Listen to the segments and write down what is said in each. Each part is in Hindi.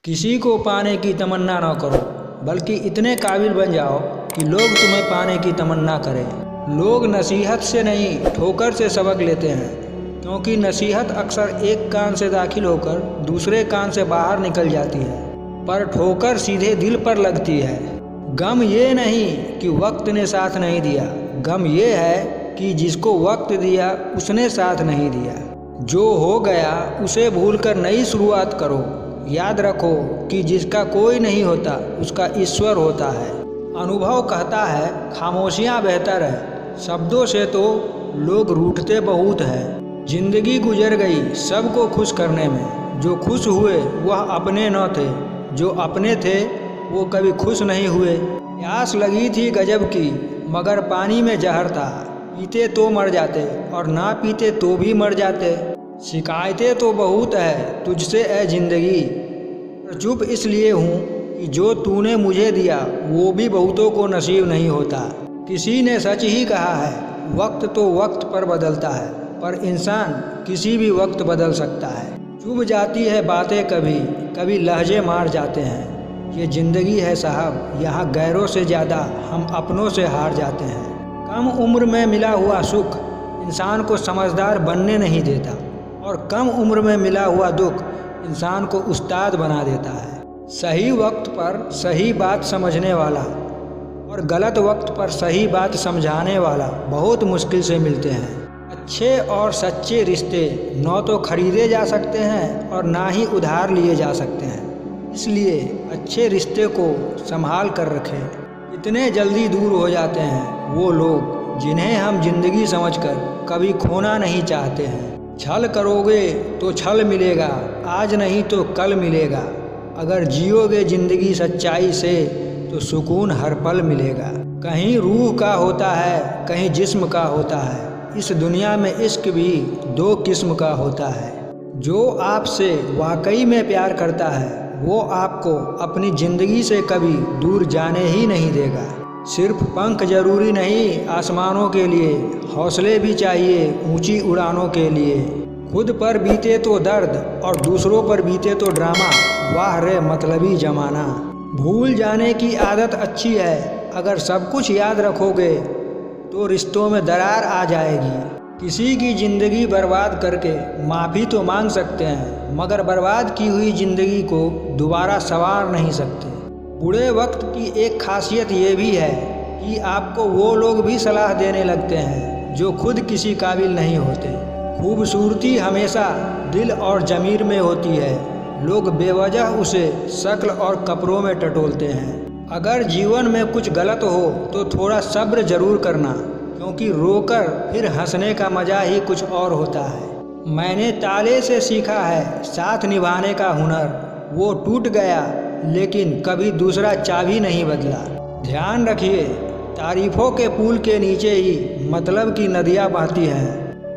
किसी को पाने की तमन्ना न करो, बल्कि इतने काबिल बन जाओ कि लोग तुम्हें पाने की तमन्ना करें। लोग नसीहत से नहीं ठोकर से सबक लेते हैं, क्योंकि नसीहत अक्सर एक कान से दाखिल होकर दूसरे कान से बाहर निकल जाती है, पर ठोकर सीधे दिल पर लगती है। गम ये नहीं कि वक्त ने साथ नहीं दिया, गम ये है कि जिसको वक्त दिया उसने साथ नहीं दिया। जो हो गया उसे भूलकर नई शुरुआत करो। याद रखो कि जिसका कोई नहीं होता उसका ईश्वर होता है। अनुभव कहता है खामोशियाँ बेहतर है, शब्दों से तो लोग रूठते बहुत है। जिंदगी गुजर गई सबको खुश करने में, जो खुश हुए वह अपने न थे, जो अपने थे वो कभी खुश नहीं हुए। प्यास लगी थी गजब की, मगर पानी में जहर था। पीते तो मर जाते और ना पीते तो भी मर जाते। शिकायतें तो बहुत है तुझसे ए जिंदगी, पर चुप इसलिए हूँ कि जो तूने मुझे दिया वो भी बहुतों को नसीब नहीं होता। किसी ने सच ही कहा है, वक्त तो वक्त पर बदलता है, पर इंसान किसी भी वक्त बदल सकता है। चुभ जाती है बातें, कभी कभी लहजे मार जाते हैं। ये ज़िंदगी है साहब, यहाँ गैरों से ज़्यादा हम अपनों से हार जाते हैं। कम उम्र में मिला हुआ सुख इंसान को समझदार बनने नहीं देता, और कम उम्र में मिला हुआ दुख इंसान को उस्ताद बना देता है। सही वक्त पर सही बात समझने वाला और गलत वक्त पर सही बात समझाने वाला बहुत मुश्किल से मिलते हैं। अच्छे और सच्चे रिश्ते न तो खरीदे जा सकते हैं और ना ही उधार लिए जा सकते हैं। इसलिए अच्छे रिश्ते को संभाल कर रखें। इतने जल्दी दूर हो जाते हैं वो लोग जिन्हें हम जिंदगी समझकर कभी खोना नहीं चाहते हैं। छल करोगे तो छल मिलेगा, आज नहीं तो कल मिलेगा। अगर जियोगे जिंदगी सच्चाई से तो सुकून हर पल मिलेगा। कहीं रूह का होता है, कहीं जिस्म का होता है। इस दुनिया में इश्क भी दो किस्म का होता है। जो आपसे वाकई में प्यार करता है वो आपको अपनी ज़िंदगी से कभी दूर जाने ही नहीं देगा। सिर्फ पंख जरूरी नहीं आसमानों के लिए, हौसले भी चाहिए ऊंची उड़ानों के लिए। खुद पर बीते तो दर्द और दूसरों पर बीते तो ड्रामा, वाह रे मतलबी जमाना। भूल जाने की आदत अच्छी है, अगर सब कुछ याद रखोगे तो रिश्तों में दरार आ जाएगी। किसी की ज़िंदगी बर्बाद करके माफ़ी तो मांग सकते हैं, मगर बर्बाद की हुई ज़िंदगी को दोबारा संवार नहीं सकते। बुरे वक्त की एक खासियत ये भी है कि आपको वो लोग भी सलाह देने लगते हैं जो खुद किसी काबिल नहीं होते। खूबसूरती हमेशा दिल और ज़मीर में होती है, लोग बेवजह उसे शक्ल और कपड़ों में टटोलते हैं। अगर जीवन में कुछ गलत हो तो थोड़ा सब्र ज़रूर करना, क्योंकि रोकर फिर हंसने का मज़ा ही कुछ और होता है। मैंने ताले से सीखा है साथ निभाने का हुनर, वो टूट गया लेकिन कभी दूसरा चाबी नहीं बदला। ध्यान रखिए तारीफों के पुल के नीचे ही मतलब की नदियाँ बहती हैं।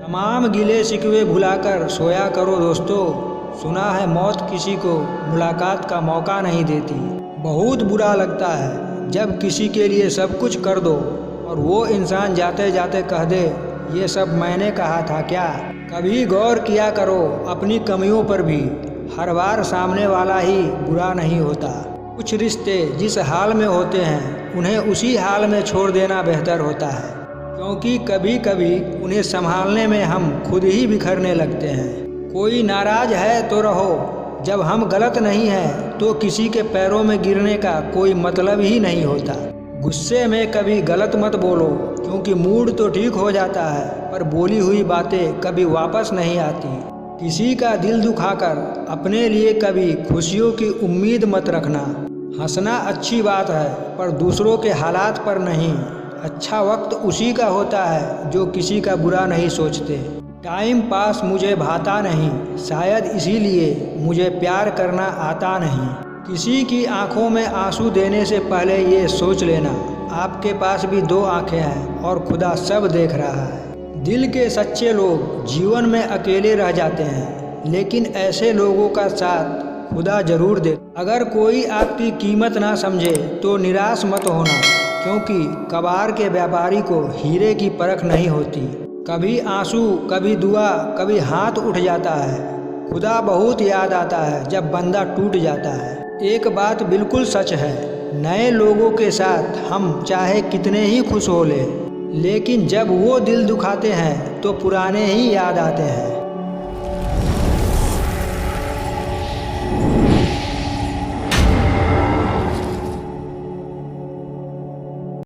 तमाम गिले शिकवे भुलाकर सोया करो दोस्तों, सुना है मौत किसी को मुलाकात का मौका नहीं देती। बहुत बुरा लगता है जब किसी के लिए सब कुछ कर दो और वो इंसान जाते जाते कह दे ये सब मैंने कहा था क्या। कभी गौर किया करो अपनी कमियों पर भी, हर बार सामने वाला ही बुरा नहीं होता। कुछ रिश्ते जिस हाल में होते हैं उन्हें उसी हाल में छोड़ देना बेहतर होता है, क्योंकि कभी कभी उन्हें संभालने में हम खुद ही बिखरने लगते हैं। कोई नाराज है तो रहो, जब हम गलत नहीं हैं तो किसी के पैरों में गिरने का कोई मतलब ही नहीं होता। गुस्से में कभी गलत मत बोलो, क्योंकि मूड तो ठीक हो जाता है पर बोली हुई बातें कभी वापस नहीं आती। किसी का दिल दुखाकर अपने लिए कभी खुशियों की उम्मीद मत रखना। हंसना अच्छी बात है पर दूसरों के हालात पर नहीं। अच्छा वक्त उसी का होता है जो किसी का बुरा नहीं सोचते। टाइम पास मुझे भाता नहीं, शायद इसीलिए मुझे प्यार करना आता नहीं। किसी की आंखों में आंसू देने से पहले ये सोच लेना आपके पास भी दो आंखें हैं और खुदा सब देख रहा है। दिल के सच्चे लोग जीवन में अकेले रह जाते हैं, लेकिन ऐसे लोगों का साथ खुदा जरूर दे। अगर कोई आपकी कीमत ना समझे तो निराश मत होना, क्योंकि कबाड़ के व्यापारी को हीरे की परख नहीं होती। कभी आंसू, कभी दुआ, कभी हाथ उठ जाता है, खुदा बहुत याद आता है जब बंदा टूट जाता है। एक बात बिल्कुल सच है, नए लोगों के साथ हम चाहे कितने ही खुश हो लें, लेकिन जब वो दिल दुखाते हैं तो पुराने ही याद आते हैं।